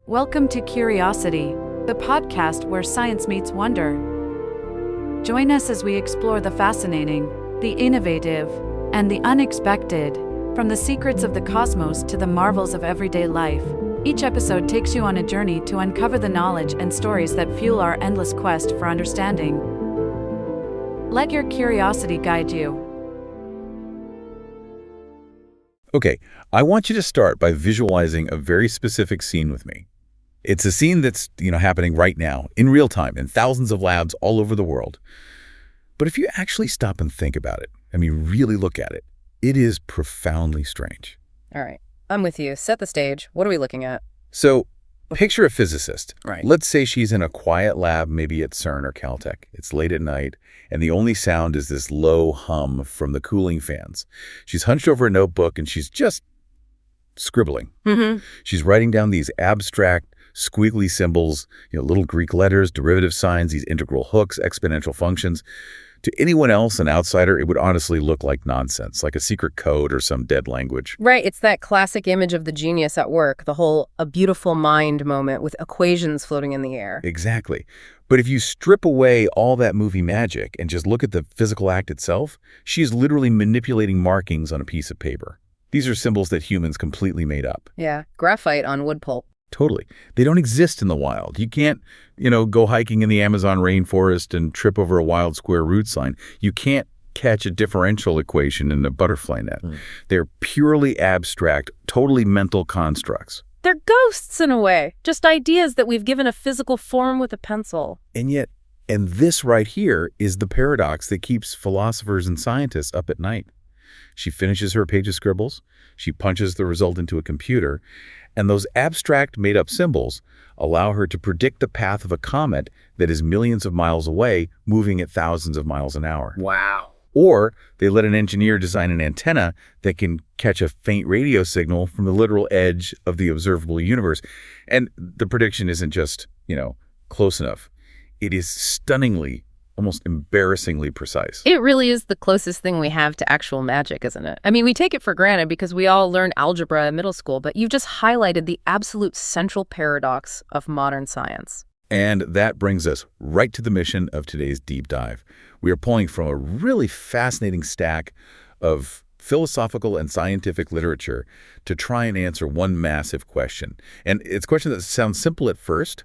Welcome to Curiosity, the podcast where science meets wonder. Join us as we explore the fascinating, the innovative, and the unexpected, from the secrets of the cosmos to the marvels of everyday life. Each episode takes you on a journey to uncover the knowledge and stories that fuel our endless quest for understanding. Let your curiosity guide you. Okay, I want you to start by visualizing a very specific scene with me. It's a scene that's, happening right now, in real time, in thousands of labs all over the world. But if you actually stop and think about it, really look at it, it is profoundly strange. All right, I'm with you. Set the stage. What are we looking at? So, picture a physicist. Right. Let's say she's in a quiet lab, maybe at CERN or Caltech. It's late at night, and the only sound is this low hum from the cooling fans. She's hunched over a notebook, and she's just scribbling. She's writing down these abstract, squiggly symbols, little Greek letters, derivative signs, these integral hooks, exponential functions. To anyone else, an outsider, it would honestly look like nonsense, like a secret code or some dead language. Right, it's that classic image of the genius at work, the whole a beautiful mind moment with equations floating in the air. Exactly. But if you strip away all that movie magic and just look at the physical act itself, she is literally manipulating markings on a piece of paper. These are symbols that humans completely made up. Yeah, graphite on wood pulp. Totally. They don't exist in the wild. You can't, go hiking in the Amazon rainforest and trip over a wild square root sign. You can't catch a differential equation in a butterfly net. They're purely abstract, totally mental constructs. They're ghosts in a way, just ideas that we've given a physical form with a pencil. And this right here is the paradox that keeps philosophers and scientists up at night. She finishes her page of scribbles, she punches the result into a computer, and those abstract made-up symbols allow her to predict the path of a comet that is millions of miles away, moving at thousands of miles an hour. Wow. Or they let an engineer design an antenna that can catch a faint radio signal from the literal edge of the observable universe. And the prediction isn't just, close enough. It is stunningly, almost embarrassingly precise. It really is the closest thing we have to actual magic, isn't it? We take it for granted because we all learned algebra in middle school, but you've just highlighted the absolute central paradox of modern science. And that brings us right to the mission of today's deep dive. We are pulling from a really fascinating stack of philosophical and scientific literature to try and answer one massive question. And it's a question that sounds simple at first,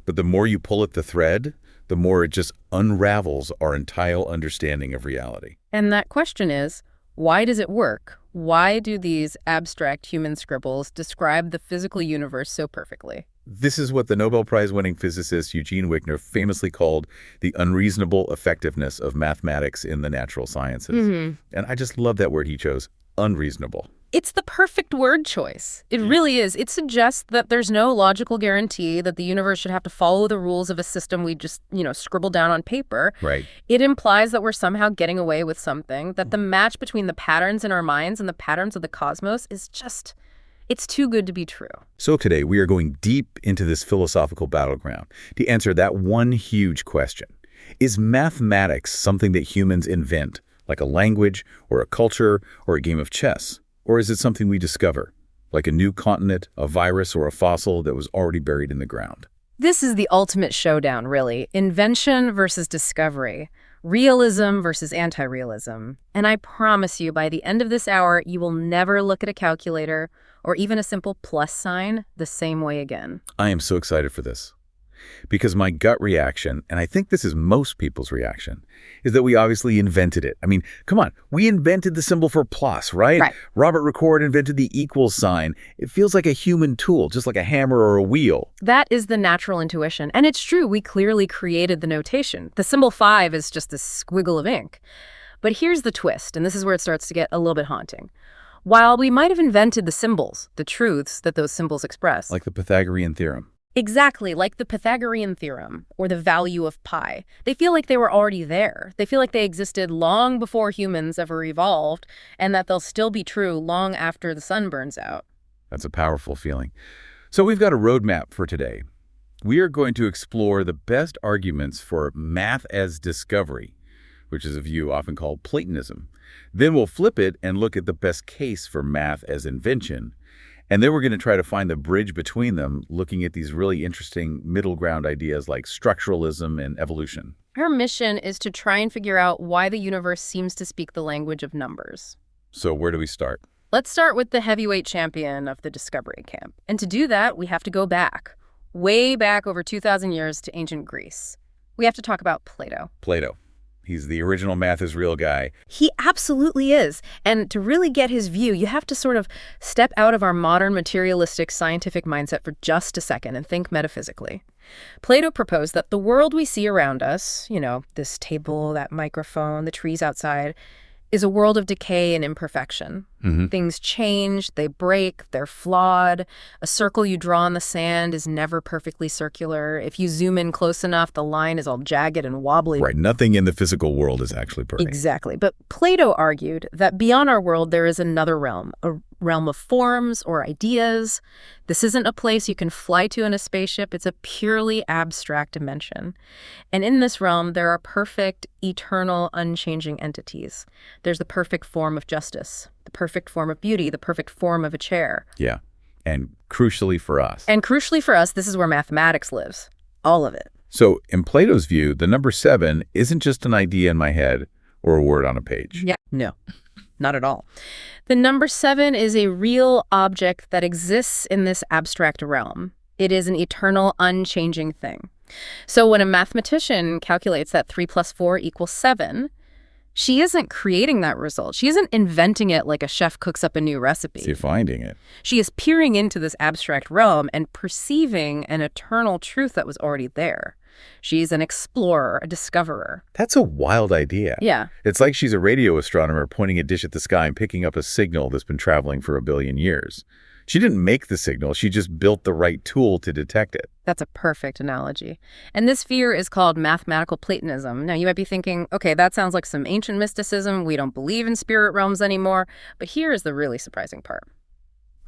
but the more you pull at the thread, the more it just unravels our entire understanding of reality. And that question is, why does it work? Why do these abstract human scribbles describe the physical universe so perfectly? This is what the Nobel Prize-winning physicist Eugene Wigner famously called the unreasonable effectiveness of mathematics in the natural sciences. And I just love that word he chose, unreasonable. It's the perfect word choice. It really is. It suggests that there's no logical guarantee that the universe should have to follow the rules of a system we just, scribble down on paper. Right. It implies that we're somehow getting away with something, that the match between the patterns in our minds and the patterns of the cosmos is just, it's too good to be true. So today we are going deep into this philosophical battleground to answer that one huge question. Is mathematics something that humans invent, like a language or a culture or a game of chess? Or is it something we discover, like a new continent, a virus, or a fossil that was already buried in the ground? This is the ultimate showdown, really. Invention versus discovery. Realism versus anti-realism. And I promise you, by the end of this hour, you will never look at a calculator or even a simple plus sign the same way again. I am so excited for this. Because my gut reaction, and I think this is most people's reaction, is that we obviously invented it. Come on, we invented the symbol for plus, right? Right. Robert Ricord invented the equal sign. It feels like a human tool, just like a hammer or a wheel. That is the natural intuition. And it's true, we clearly created the notation. The symbol 5 is just a squiggle of ink. But here's the twist, and this is where it starts to get a little bit haunting. While we might have invented the symbols, the truths that those symbols express. Like the Pythagorean theorem. Exactly, like the Pythagorean theorem or the value of pi. They feel like they were already there. They feel like they existed long before humans ever evolved, and that they'll still be true long after the sun burns out. That's a powerful feeling. So we've got a roadmap for today. We are going to explore the best arguments for math as discovery, which is a view often called Platonism. Then we'll flip it and look at the best case for math as invention. And then we're going to try to find the bridge between them, looking at these really interesting middle ground ideas like structuralism and evolution. Her mission is to try and figure out why the universe seems to speak the language of numbers. So where do we start? Let's start with the heavyweight champion of the discovery camp. And to do that, we have to go back, way back over 2,000 years to ancient Greece. We have to talk about Plato. Plato. He's the original math is real guy. He absolutely is. And to really get his view, you have to sort of step out of our modern materialistic scientific mindset for just a second and think metaphysically. Plato proposed that the world we see around us, this table, that microphone, the trees outside, is a world of decay and imperfection. Things change, they break, they're flawed. A circle you draw in the sand is never perfectly circular. If you zoom in close enough, the line is all jagged and wobbly. Right, nothing in the physical world is actually perfect. Exactly. But Plato argued that beyond our world, there is another realm, a realm of forms or ideas. This isn't a place you can fly to in a spaceship. It's a purely abstract dimension. And in this realm, there are perfect, eternal, unchanging entities. There's the perfect form of justice, the perfect form of beauty, the perfect form of a chair. Yeah. And crucially for us. This is where mathematics lives. All of it. So in Plato's view, the number 7 isn't just an idea in my head or a word on a page. Yeah. No, not at all. The number 7 is a real object that exists in this abstract realm. It is an eternal, unchanging thing. So when a mathematician calculates that 3 + 4 = 7, she isn't creating that result. She isn't inventing it like a chef cooks up a new recipe. She's finding it. She is peering into this abstract realm and perceiving an eternal truth that was already there. She's an explorer, a discoverer. That's a wild idea. Yeah. It's like she's a radio astronomer pointing a dish at the sky and picking up a signal that's been traveling for 1 billion years. She didn't make the signal. She just built the right tool to detect it. That's a perfect analogy. And this sphere is called mathematical Platonism. Now, you might be thinking, okay, that sounds like some ancient mysticism. We don't believe in spirit realms anymore. But here is the really surprising part.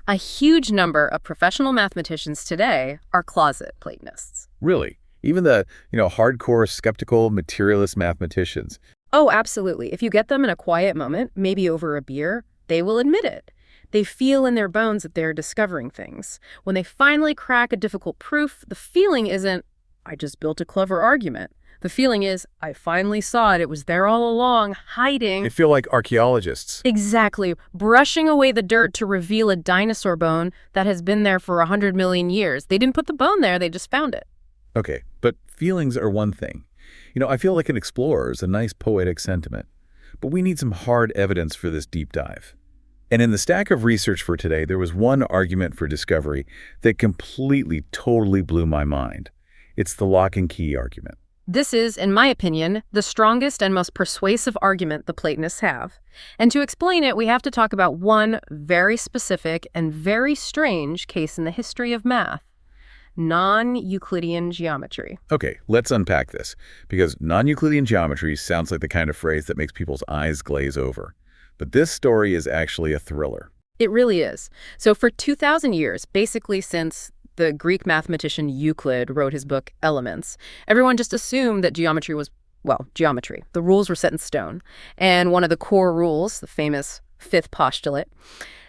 A huge number of professional mathematicians today are closet Platonists. Really? Even the, hardcore, skeptical, materialist mathematicians. Oh, absolutely. If you get them in a quiet moment, maybe over a beer, they will admit it. They feel in their bones that they're discovering things. When they finally crack a difficult proof, the feeling isn't, I just built a clever argument. The feeling is, I finally saw it. It was there all along, hiding. They feel like archaeologists. Exactly. Brushing away the dirt to reveal a dinosaur bone that has been there for 100 million years. They didn't put the bone there, they just found it. Okay, but feelings are one thing. I feel like an explorer is a nice poetic sentiment. But we need some hard evidence for this deep dive. And in the stack of research for today, there was one argument for discovery that completely, totally blew my mind. It's the lock and key argument. This is, in my opinion, the strongest and most persuasive argument the Platonists have. And to explain it, we have to talk about one very specific and very strange case in the history of math: non-Euclidean geometry. Okay, let's unpack this, because non-Euclidean geometry sounds like the kind of phrase that makes people's eyes glaze over. But this story is actually a thriller. It really is. So for 2,000 years, basically since the Greek mathematician Euclid wrote his book Elements, everyone just assumed that geometry was, geometry. The rules were set in stone. And one of the core rules, the famous fifth postulate,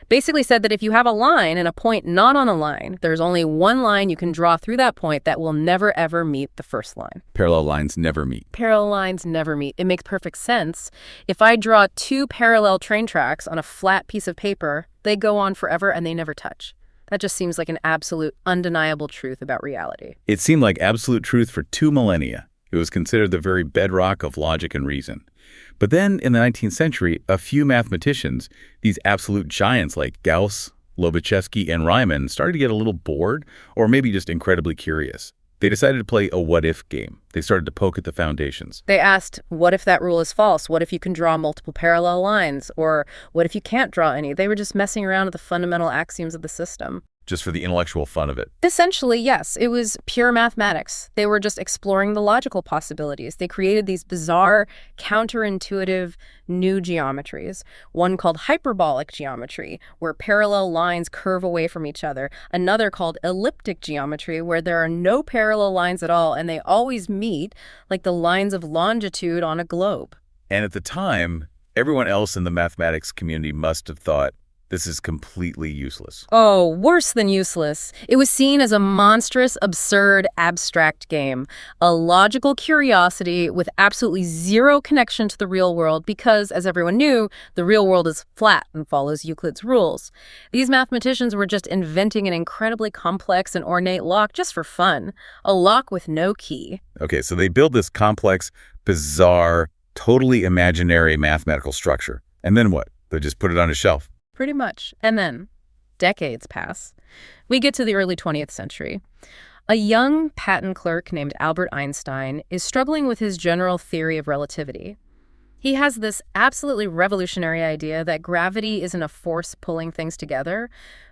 basically said that if you have a line and a point not on a line, there's only one line you can draw through that point that will never, ever meet the first line. Parallel lines never meet. Parallel lines never meet. It makes perfect sense. If I draw 2 parallel train tracks on a flat piece of paper, they go on forever and they never touch. That just seems like an absolute, undeniable truth about reality. It seemed like absolute truth for 2 millennia. It was considered the very bedrock of logic and reason. But then, in the 19th century, a few mathematicians, these absolute giants like Gauss, Lobachevsky, and Riemann, started to get a little bored, or maybe just incredibly curious. They decided to play a what-if game. They started to poke at the foundations. They asked, what if that rule is false? What if you can draw multiple parallel lines? Or what if you can't draw any? They were just messing around with the fundamental axioms of the system. Just for the intellectual fun of it. Essentially, yes. It was pure mathematics. They were just exploring the logical possibilities. They created these bizarre, counterintuitive new geometries. One called hyperbolic geometry, where parallel lines curve away from each other. Another called elliptic geometry, where there are no parallel lines at all, and they always meet like the lines of longitude on a globe. And at the time, everyone else in the mathematics community must have thought, This is completely useless. Oh, worse than useless. It was seen as a monstrous, absurd, abstract game, a logical curiosity with absolutely zero connection to the real world because, as everyone knew, the real world is flat and follows Euclid's rules. These mathematicians were just inventing an incredibly complex and ornate lock just for fun, a lock with no key. Okay, so they build this complex, bizarre, totally imaginary mathematical structure. And then what? They just put it on a shelf. Pretty much. And then, decades pass. We get to the early 20th century. A young patent clerk named Albert Einstein is struggling with his general theory of relativity. He has this absolutely revolutionary idea that gravity isn't a force pulling things together,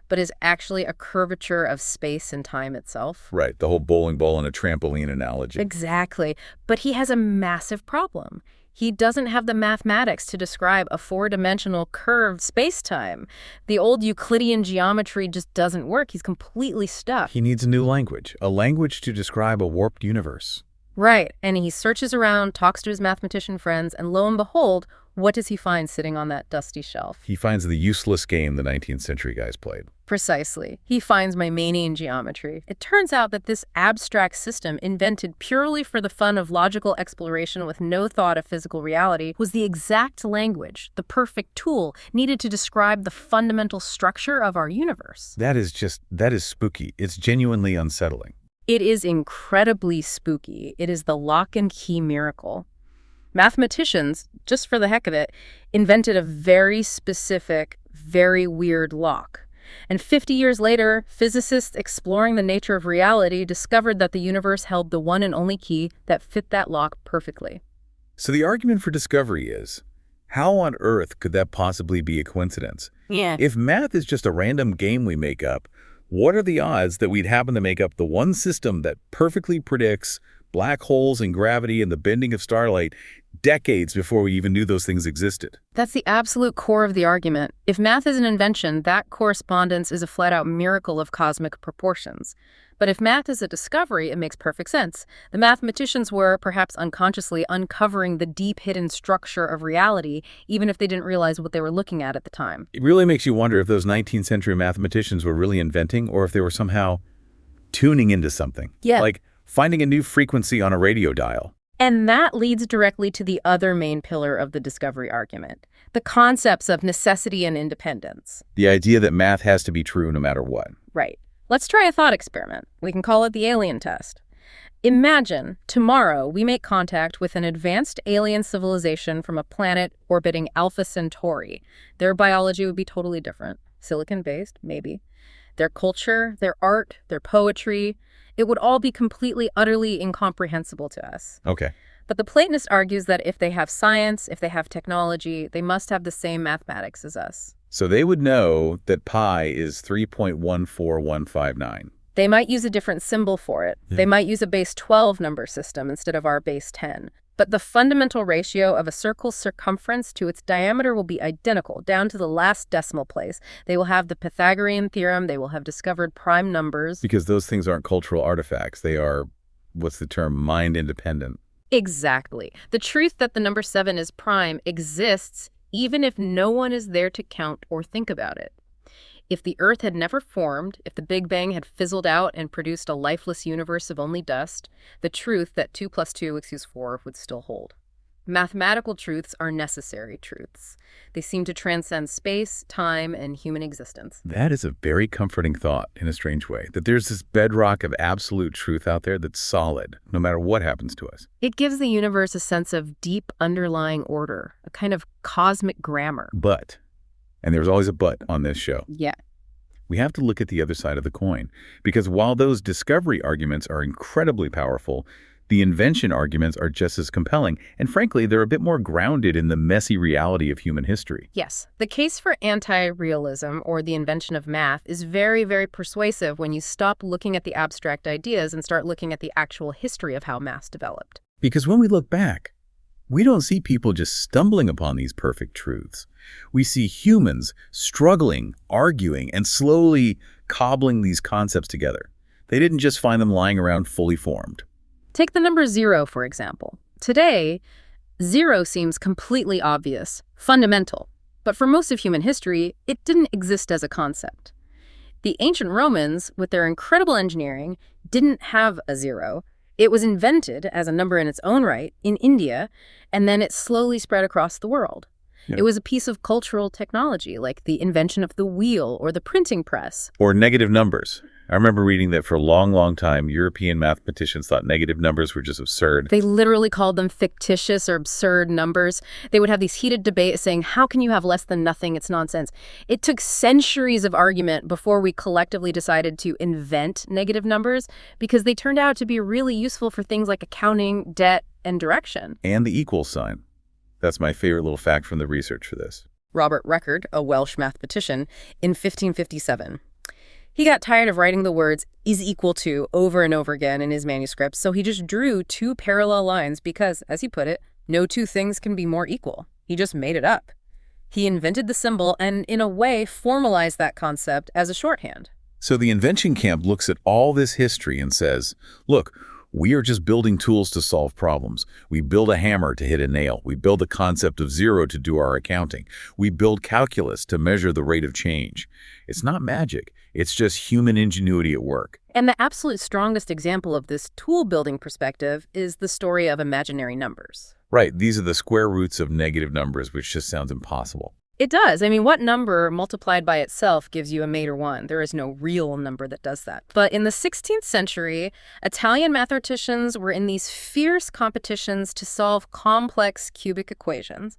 but is actually a curvature of space and time itself. Right, the whole bowling ball and a trampoline analogy. Exactly. But he has a massive problem. He doesn't have the mathematics to describe a four-dimensional curved space-time. The old Euclidean geometry just doesn't work. He's completely stuck. He needs a new language, a language to describe a warped universe. Right, and he searches around, talks to his mathematician friends, and lo and behold, what does he find sitting on that dusty shelf? He finds the useless game the 19th century guys played. Precisely. He finds Maimonian geometry. It turns out that this abstract system, invented purely for the fun of logical exploration with no thought of physical reality, was the exact language, the perfect tool, needed to describe the fundamental structure of our universe. That is spooky. It's genuinely unsettling. It is incredibly spooky. It is the lock and key miracle. Mathematicians, just for the heck of it, invented a very specific, very weird lock. And 50 years later, physicists exploring the nature of reality discovered that the universe held the one and only key that fit that lock perfectly. So the argument for discovery is, how on earth could that possibly be a coincidence? Yeah. If math is just a random game we make up, what are the odds that we'd happen to make up the one system that perfectly predicts black holes and gravity and the bending of starlight decades before we even knew those things existed? That's the absolute core of the argument. If math is an invention, that correspondence is a flat-out miracle of cosmic proportions. But if math is a discovery, it makes perfect sense. The mathematicians were, perhaps unconsciously, uncovering the deep hidden structure of reality, even if they didn't realize what they were looking at the time. It really makes you wonder if those 19th century mathematicians were really inventing or if they were somehow tuning into something. Yeah. Like finding a new frequency on a radio dial. And that leads directly to the other main pillar of the discovery argument, the concepts of necessity and independence. The idea that math has to be true no matter what. Right. Let's try a thought experiment. We can call it the alien test. Imagine tomorrow we make contact with an advanced alien civilization from a planet orbiting Alpha Centauri. Their biology would be totally different. Silicon-based, maybe. Their culture, their art, their poetry, it would all be completely, utterly incomprehensible to us. Okay. But the Platonist argues that if they have science, if they have technology, they must have the same mathematics as us. So they would know that pi is 3.14159. They might use a different symbol for it. Yeah. They might use a base 12 number system instead of our base 10. But the fundamental ratio of a circle's circumference to its diameter will be identical, down to the last decimal place. They will have the Pythagorean theorem. They will have discovered prime numbers. Because those things aren't cultural artifacts. They are, what's the term, mind independent. Exactly. The truth that the number 7 is prime exists even if no one is there to count or think about it. If the Earth had never formed, if the Big Bang had fizzled out and produced a lifeless universe of only dust, the truth that 2 + 2 = 4 would still hold. Mathematical truths are necessary truths. They seem to transcend space, time, and human existence. That is a very comforting thought in a strange way, that there's this bedrock of absolute truth out there that's solid, no matter what happens to us. It gives the universe a sense of deep underlying order, a kind of cosmic grammar. But, and there's always a but on this show, Yeah. we have to look at the other side of the coin. Because while those discovery arguments are incredibly powerful, the invention arguments are just as compelling. And frankly, they're a bit more grounded in the messy reality of human history. Yes. The case for anti-realism, or the invention of math, is very, very persuasive when you stop looking at the abstract ideas and start looking at the actual history of how math's developed. Because when we look back, we don't see people just stumbling upon these perfect truths. We see humans struggling, arguing, and slowly cobbling these concepts together. They didn't just find them lying around fully formed. Take the number 0, for example. Today, 0 seems completely obvious, fundamental. But for most of human history, it didn't exist as a concept. The ancient Romans, with their incredible engineering, didn't have a zero. It was invented as a number in its own right in India, and then it slowly spread across the world. Yeah. It was a piece of cultural technology, like the invention of the wheel or the printing press. Or negative numbers. I remember reading that for a long, long time, European mathematicians thought negative numbers were just absurd. They literally called them fictitious or absurd numbers. They would have these heated debates saying, how can you have less than nothing? It's nonsense. It took centuries of argument before we collectively decided to invent negative numbers because they turned out to be really useful for things like accounting, debt, and direction. And the equal sign. That's my favorite little fact from the research for this. Robert Record, a Welsh mathematician, in 1557. He got tired of writing the words is equal to over and over again in his manuscripts, so he just drew two parallel lines because, as he put it, no two things can be more equal. He just made it up. He invented the symbol and, in a way, formalized that concept as a shorthand. So the invention camp looks at all this history and says, look, we are just building tools to solve problems. We build a hammer to hit a nail. We build the concept of zero to do our accounting. We build calculus to measure the rate of change. It's not magic. It's just human ingenuity at work. And the absolute strongest example of this tool-building perspective is the story of imaginary numbers. Right. These are the square roots of negative numbers, which just sounds impossible. It does. I mean, what number multiplied by itself gives you a mater 1? There is no real number that does that. But in the 16th century, Italian mathematicians were in these fierce competitions to solve complex cubic equations.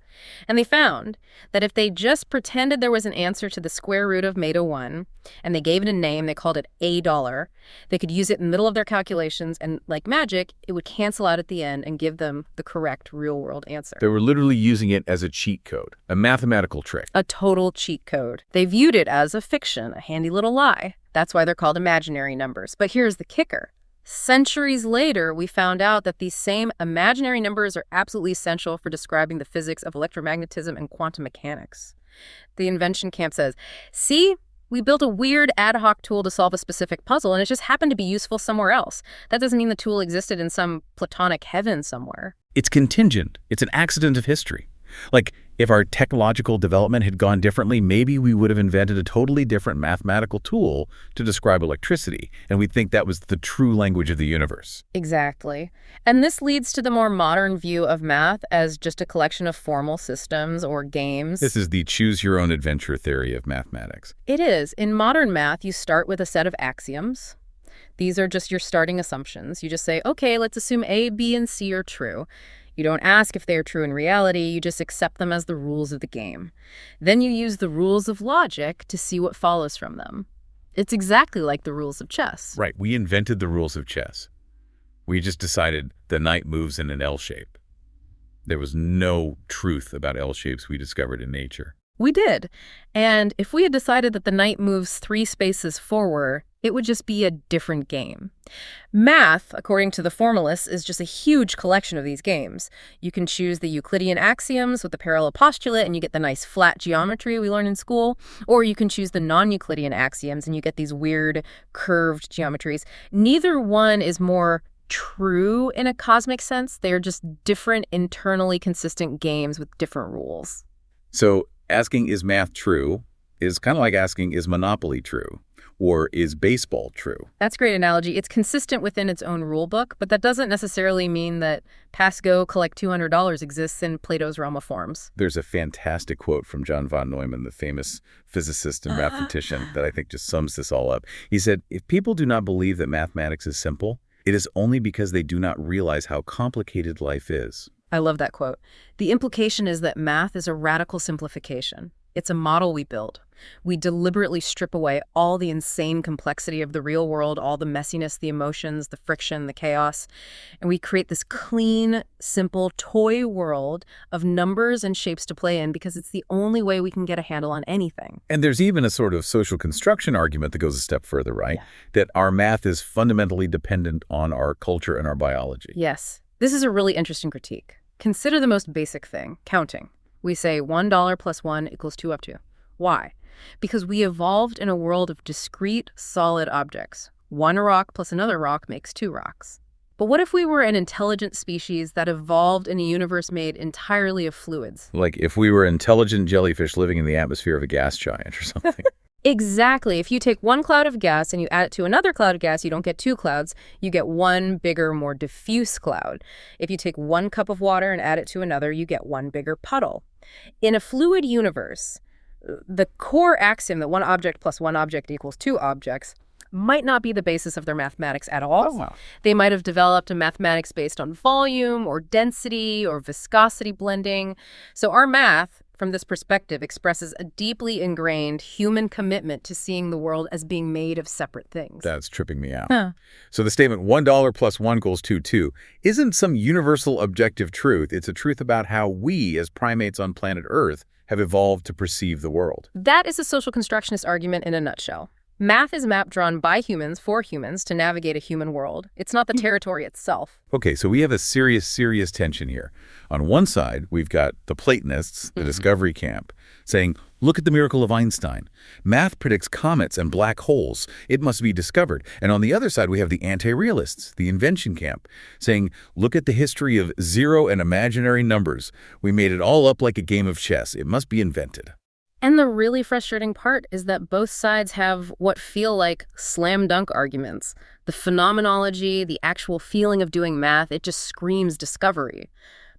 And they found that if they just pretended there was an answer to the square root of mater 1, and they gave it a name, they called it $, they could use it in the middle of their calculations, and like magic, it would cancel out at the end and give them the correct real-world answer. They were literally using it as a cheat code, a mathematical trick. A total cheat code. They viewed it as a fiction, a handy little lie. That's why they're called imaginary numbers. But here's the kicker. Centuries later, we found out that these same imaginary numbers are absolutely essential for describing the physics of electromagnetism and quantum mechanics. The invention camp says, see, we built a weird ad hoc tool to solve a specific puzzle, and it just happened to be useful somewhere else. That doesn't mean the tool existed in some Platonic heaven somewhere. It's contingent. It's an accident of history. Like, if our technological development had gone differently, maybe we would have invented a totally different mathematical tool to describe electricity, and we'd think that was the true language of the universe. Exactly. And this leads to the more modern view of math as just a collection of formal systems or games. This is the choose-your-own-adventure theory of mathematics. It is. In modern math, you start with a set of axioms. These are just your starting assumptions. You just say, okay, let's assume A, B, and C are true. You don't ask if they are true in reality, you just accept them as the rules of the game. Then you use the rules of logic to see what follows from them. It's exactly like the rules of chess. Right, we invented the rules of chess. We just decided the knight moves in an L shape. There was no truth about L shapes we discovered in nature. We did. And if we had decided that the knight moves 3 spaces forward, it would just be a different game. Math, according to the formalists, is just a huge collection of these games. You can choose the Euclidean axioms with the parallel postulate and you get the nice flat geometry we learn in school, or you can choose the non-Euclidean axioms and you get these weird curved geometries. Neither one is more true in a cosmic sense. They're just different internally consistent games with different rules. So asking is math true is kind of like asking is Monopoly true? Or is baseball true? That's a great analogy. It's consistent within its own rule book, but that doesn't necessarily mean that pass, go, collect $200 exists in Plato's realm of forms. There's a fantastic quote from John von Neumann, the famous physicist and mathematician, that I think just sums this all up. He said, if people do not believe that mathematics is simple, it is only because they do not realize how complicated life is. I love that quote. The implication is that math is a radical simplification. It's a model we build. We deliberately strip away all the insane complexity of the real world, all the messiness, the emotions, the friction, the chaos, and we create this clean, simple toy world of numbers and shapes to play in because it's the only way we can get a handle on anything. And there's even a sort of social construction argument that goes a step further, right? Yeah. That our math is fundamentally dependent on our culture and our biology. Yes. This is a really interesting critique. Consider the most basic thing, counting. We say $1 plus 1 equals 2 up to. Why? Because we evolved in a world of discrete, solid objects. One rock plus another rock makes 2 rocks. But what if we were an intelligent species that evolved in a universe made entirely of fluids? Like if we were intelligent jellyfish living in the atmosphere of a gas giant or something. Exactly. If you take one cloud of gas and you add it to another cloud of gas, you don't get two clouds. You get one bigger, more diffuse cloud. If you take one cup of water and add it to another, you get one bigger puddle. In a fluid universe, the core axiom that one object plus one object equals two objects might not be the basis of their mathematics at all. Oh, wow. They might have developed a mathematics based on volume or density or viscosity blending. So our math, from this perspective, expresses a deeply ingrained human commitment to seeing the world as being made of separate things. That's tripping me out. Huh. So the statement $1 plus 1 equals 2 isn't some universal objective truth. It's a truth about how we, as primates on planet Earth, have evolved to perceive the world. That is a social constructionist argument in a nutshell. Math is a map drawn by humans for humans to navigate a human world. It's not the territory itself. Okay, so we have a serious tension here. On one side, we've got the Platonists, the discovery camp, saying, look at the miracle of Einstein. Math predicts comets and black holes. It must be discovered. And on the other side, we have the anti-realists, the invention camp, saying, look at the history of zero and imaginary numbers. We made it all up like a game of chess. It must be invented. And the really frustrating part is that both sides have what feel like slam dunk arguments. The phenomenology, the actual feeling of doing math, it just screams discovery.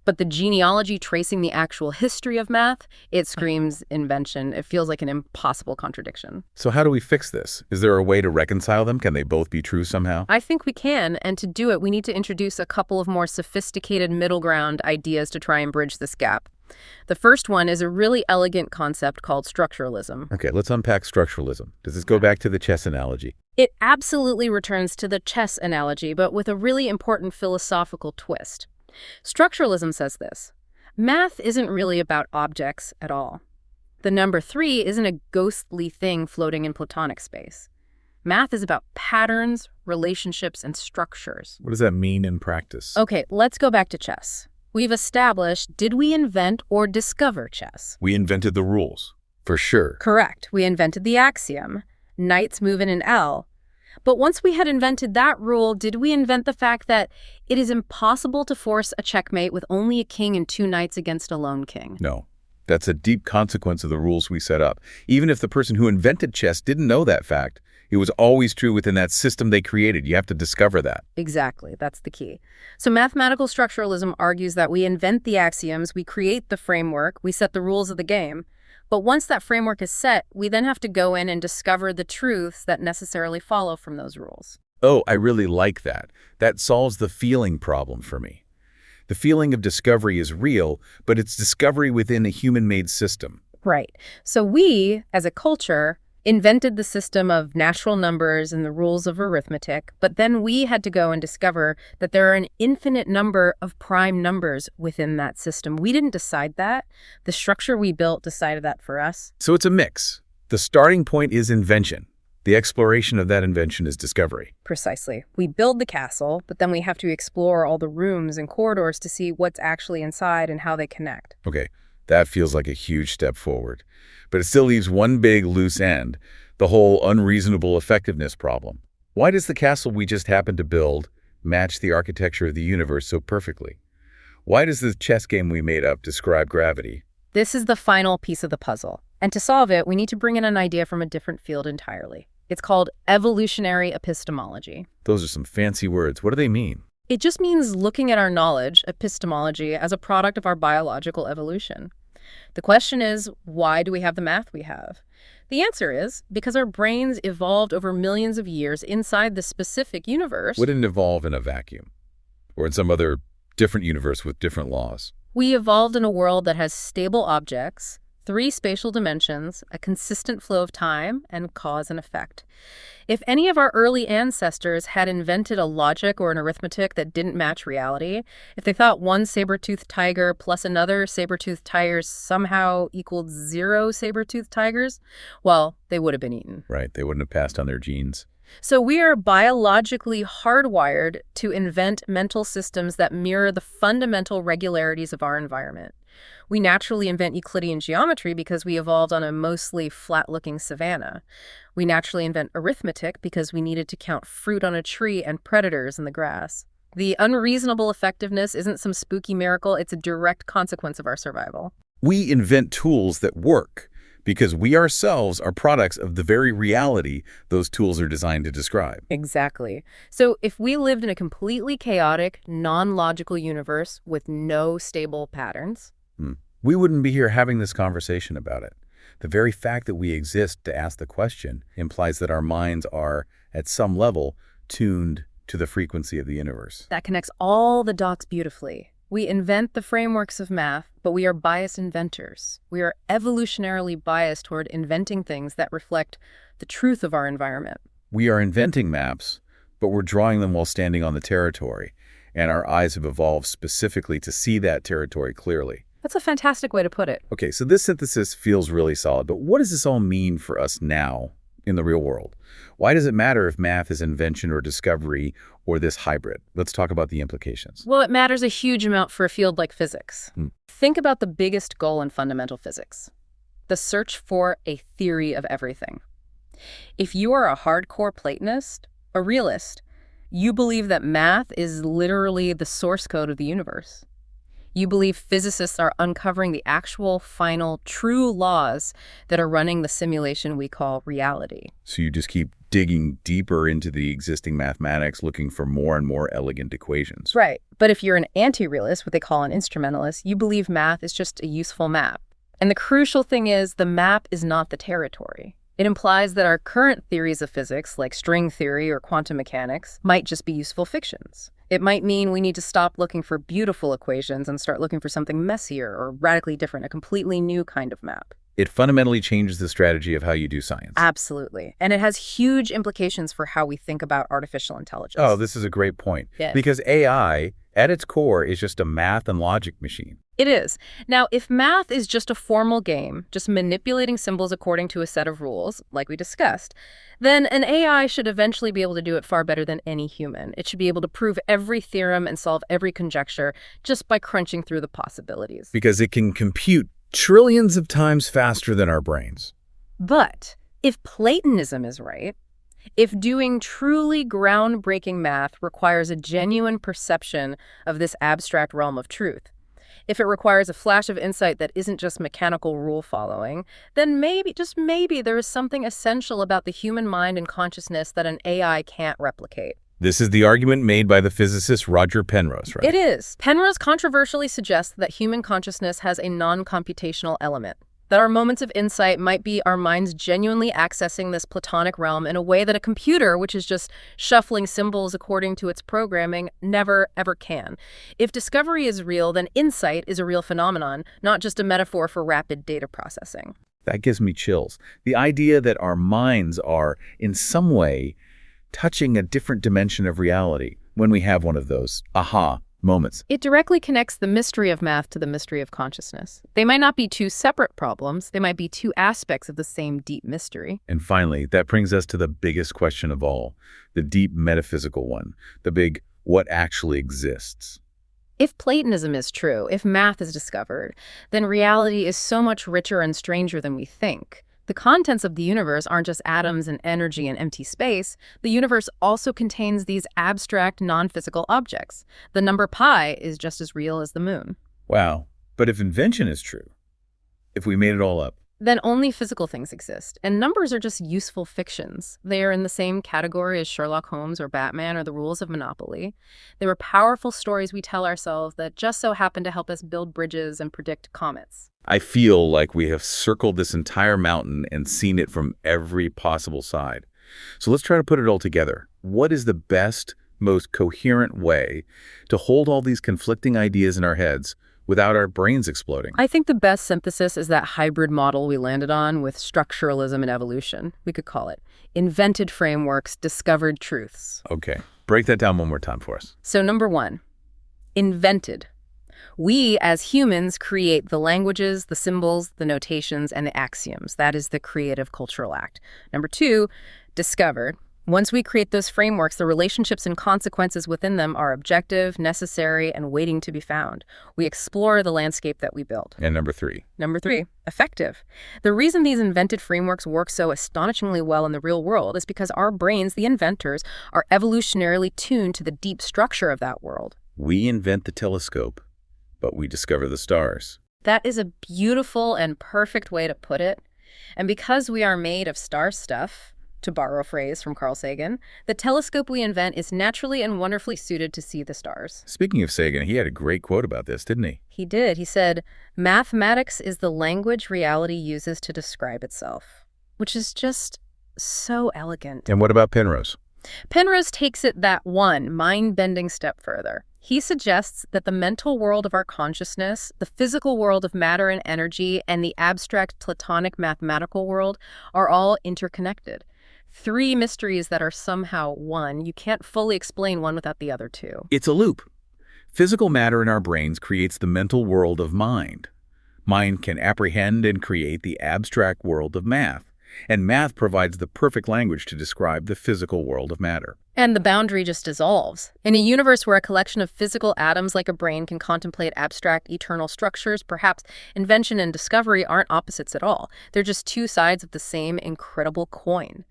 But the genealogy tracing the actual history of math, it screams invention. It feels like an impossible contradiction. So how do we fix this? Is there a way to reconcile them? Can they both be true somehow? I think we can, and to do it, we need to introduce a couple of more sophisticated middle ground ideas to try and bridge this gap. The first one is a really elegant concept called structuralism. Okay, let's unpack structuralism. Does this go back to the chess analogy? It absolutely returns to the chess analogy, but with a really important philosophical twist. Structuralism says this: math isn't really about objects at all. The number 3 isn't a ghostly thing floating in Platonic space. Math is about patterns, relationships, and structures. What does that mean in practice? Okay, let's go back to chess. We've established, did we invent or discover chess? We invented the rules, for sure. Correct. We invented the axiom, knights move in an L. But once we had invented that rule, did we invent the fact that it is impossible to force a checkmate with only a king and 2 knights against a lone king? No. That's a deep consequence of the rules we set up. Even if the person who invented chess didn't know that fact, it was always true within that system they created. You have to discover that. Exactly. That's the key. So mathematical structuralism argues that we invent the axioms, we create the framework, we set the rules of the game. But once that framework is set, we then have to go in and discover the truths that necessarily follow from those rules. Oh, I really like that. That solves the feeling problem for me. The feeling of discovery is real, but it's discovery within a human-made system. Right. So we, as a culture, invented the system of natural numbers and the rules of arithmetic, but then we had to go and discover that there are an infinite number of prime numbers within that system. We didn't decide that. The structure we built decided that for us. So it's a mix. The starting point is invention. The exploration of that invention is discovery. Precisely. We build the castle, but then we have to explore all the rooms and corridors to see what's actually inside and how they connect. Okay, that feels like a huge step forward. But it still leaves one big loose end, the whole unreasonable effectiveness problem. Why does the castle we just happened to build match the architecture of the universe so perfectly? Why does the chess game we made up describe gravity? This is the final piece of the puzzle. And to solve it, we need to bring in an idea from a different field entirely. It's called evolutionary epistemology. Those are some fancy words. What do they mean? It just means looking at our knowledge, epistemology, as a product of our biological evolution. The question is, why do we have the math we have? The answer is because our brains evolved over millions of years inside the specific universe. Wouldn't evolve in a vacuum or in some other different universe with different laws. We evolved in a world that has stable objects, 3 spatial dimensions, a consistent flow of time, and cause and effect. If any of our early ancestors had invented a logic or an arithmetic that didn't match reality, if they thought one saber-toothed tiger plus another saber-toothed tiger somehow equaled 0 saber-toothed tigers, well, they would have been eaten. Right, they wouldn't have passed on their genes. So we are biologically hardwired to invent mental systems that mirror the fundamental regularities of our environment. We naturally invent Euclidean geometry because we evolved on a mostly flat-looking savanna. We naturally invent arithmetic because we needed to count fruit on a tree and predators in the grass. The unreasonable effectiveness isn't some spooky miracle, it's a direct consequence of our survival. We invent tools that work because we ourselves are products of the very reality those tools are designed to describe. Exactly. So if we lived in a completely chaotic, non-logical universe with no stable patterns, we wouldn't be here having this conversation about it. The very fact that we exist to ask the question implies that our minds are, at some level, tuned to the frequency of the universe. that connects all the dots beautifully. We invent the frameworks of math, but we are biased inventors. We are evolutionarily biased toward inventing things that reflect the truth of our environment. We are inventing maps, but we're drawing them while standing on the territory, and our eyes have evolved specifically to see that territory clearly. That's a fantastic way to put it. Okay, so this synthesis feels really solid, but what does this all mean for us now in the real world? Why does it matter if math is invention or discovery or this hybrid? Let's talk about the implications. Well, it matters a huge amount for a field like physics. Think about the biggest goal in fundamental physics, the search for a theory of everything. If you are a hardcore Platonist, a realist, you believe that math is literally the source code of the universe. You believe physicists are uncovering the actual, final, true laws that are running the simulation we call reality. So you just keep digging deeper into the existing mathematics, looking for more and more elegant equations. Right. But if you're an anti-realist, what they call an instrumentalist, you believe math is just a useful map. And the crucial thing is the map is not the territory. It implies that our current theories of physics, like string theory or quantum mechanics, might just be useful fictions. It might mean we need to stop looking for beautiful equations and start looking for something messier or radically different, a completely new kind of map. It fundamentally changes the strategy of how you do science. Absolutely. And it has huge implications for how we think about artificial intelligence. Oh, this is a great point. Yes. Because AI, at its core, is just a math and logic machine. It is. Now, if math is just a formal game, just manipulating symbols according to a set of rules, like we discussed, then an AI should eventually be able to do it far better than any human. It should be able to prove every theorem and solve every conjecture just by crunching through the possibilities. Because it can compute trillions of times faster than our brains. But if Platonism is right, if doing truly groundbreaking math requires a genuine perception of this abstract realm of truth, if it requires a flash of insight that isn't just mechanical rule following, then maybe, just maybe, there is something essential about the human mind and consciousness that an AI can't replicate. This is the argument made by the physicist Roger Penrose, right? It is. Penrose controversially suggests that human consciousness has a non-computational element, that our moments of insight might be our minds genuinely accessing this Platonic realm in a way that a computer, which is just shuffling symbols according to its programming, never, ever can. If discovery is real, then insight is a real phenomenon, not just a metaphor for rapid data processing. That gives me chills. The idea that our minds are, in some way, touching a different dimension of reality when we have one of those aha moments. It directly connects the mystery of math to the mystery of consciousness. They might not be two separate problems. They might be two aspects of the same deep mystery. And finally, that brings us to the biggest question of all, the deep metaphysical one, the big what actually exists. If Platonism is true, if math is discovered, then reality is so much richer and stranger than we think. The contents of the universe aren't just atoms and energy and empty space. The universe also contains these abstract, non-physical objects. The number pi is just as real as the moon. Wow. But if invention is true, if we made it all up, Then only physical things exist, and numbers are just useful fictions. They are in the same category as Sherlock Holmes or Batman or the rules of Monopoly. They were powerful stories we tell ourselves that just so happen to help us build bridges and predict comets. I feel like we have circled this entire mountain and seen it from every possible side. So let's try to put it all together. What is the best, most coherent way to hold all these conflicting ideas in our heads without our brains exploding? I think the best synthesis is that hybrid model we landed on with structuralism and evolution. We could call it invented frameworks, discovered truths. Okay, break that down one more time for us. So number one, invented. We, as humans, create the languages, the symbols, the notations, and the axioms. That is the creative cultural act. Number two, discovered. Once we create those frameworks, the relationships and consequences within them are objective, necessary, and waiting to be found. We explore the landscape that we build. And number 3. Number 3, effective. The reason these invented frameworks work so astonishingly well in the real world is because our brains, the inventors, are evolutionarily tuned to the deep structure of that world. We invent the telescope, but we discover the stars. That is a beautiful and perfect way to put it. And because we are made of star stuff, to borrow a phrase from Carl Sagan, the telescope we invent is naturally and wonderfully suited to see the stars. Speaking of Sagan, he had a great quote about this, didn't he? He did. He said, "Mathematics is the language reality uses to describe itself," which is just so elegant. And what about Penrose? Penrose takes it that one mind-bending step further. He suggests that the mental world of our consciousness, the physical world of matter and energy, and the abstract Platonic mathematical world are all interconnected. 3 mysteries that are somehow one. You can't fully explain one without the other 2. It's a loop. Physical matter in our brains creates the mental world of mind. Mind can apprehend and create the abstract world of math. And math provides the perfect language to describe the physical world of matter. And the boundary just dissolves. In a universe where a collection of physical atoms like a brain can contemplate abstract eternal structures, perhaps invention and discovery aren't opposites at all. They're just 2 sides of the same incredible coin.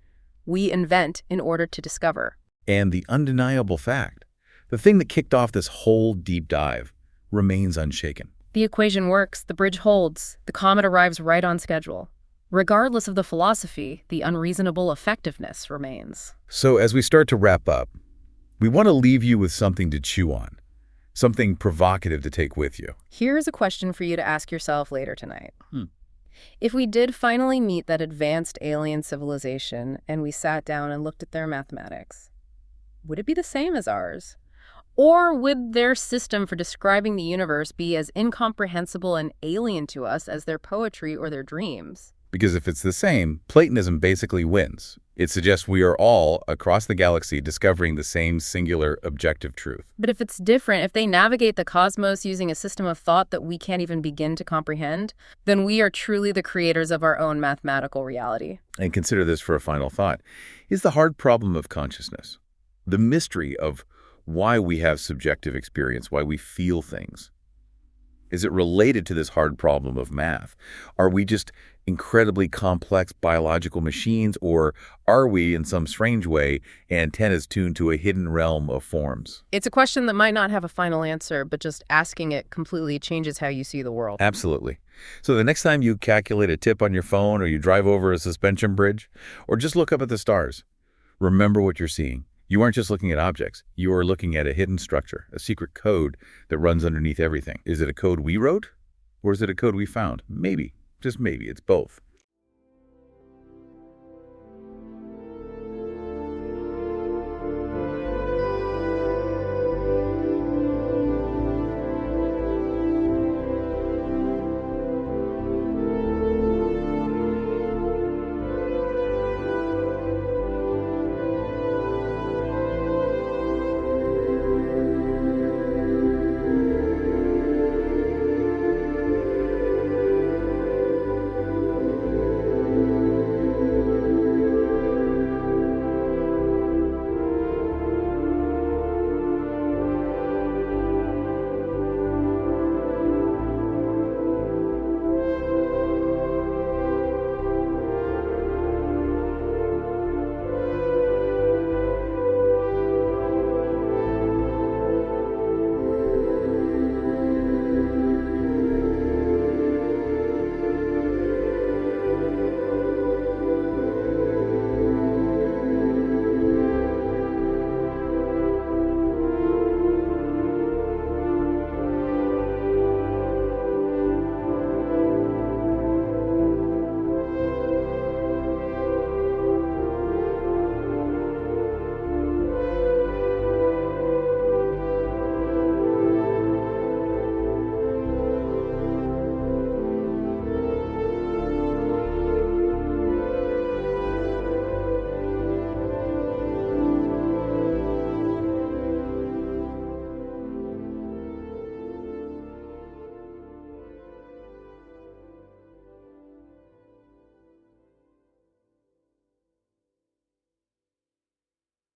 We invent in order to discover. And the undeniable fact, the thing that kicked off this whole deep dive, remains unshaken. The equation works, the bridge holds, the comet arrives right on schedule. Regardless of the philosophy, the unreasonable effectiveness remains. So as we start to wrap up, we want to leave you with something to chew on, something provocative to take with you. Here's a question for you to ask yourself later tonight. If we did finally meet that advanced alien civilization and we sat down and looked at their mathematics, would it be the same as ours? Or would their system for describing the universe be as incomprehensible and alien to us as their poetry or their dreams? Because if it's the same, Platonism basically wins. It suggests we are all, across the galaxy, discovering the same singular objective truth. But if it's different, if they navigate the cosmos using a system of thought that we can't even begin to comprehend, then we are truly the creators of our own mathematical reality. And consider this for a final thought. Is the hard problem of consciousness, the mystery of why we have subjective experience, why we feel things, is it related to this hard problem of math? Are we just incredibly complex biological machines, or are we, in some strange way, antennas tuned to a hidden realm of forms? It's a question that might not have a final answer, but just asking it completely changes how you see the world. Absolutely. So the next time you calculate a tip on your phone, or you drive over a suspension bridge, or just look up at the stars, remember what you're seeing. You aren't just looking at objects. You are looking at a hidden structure, a secret code that runs underneath everything. Is it a code we wrote, or is it a code we found? Maybe, just maybe, it's both.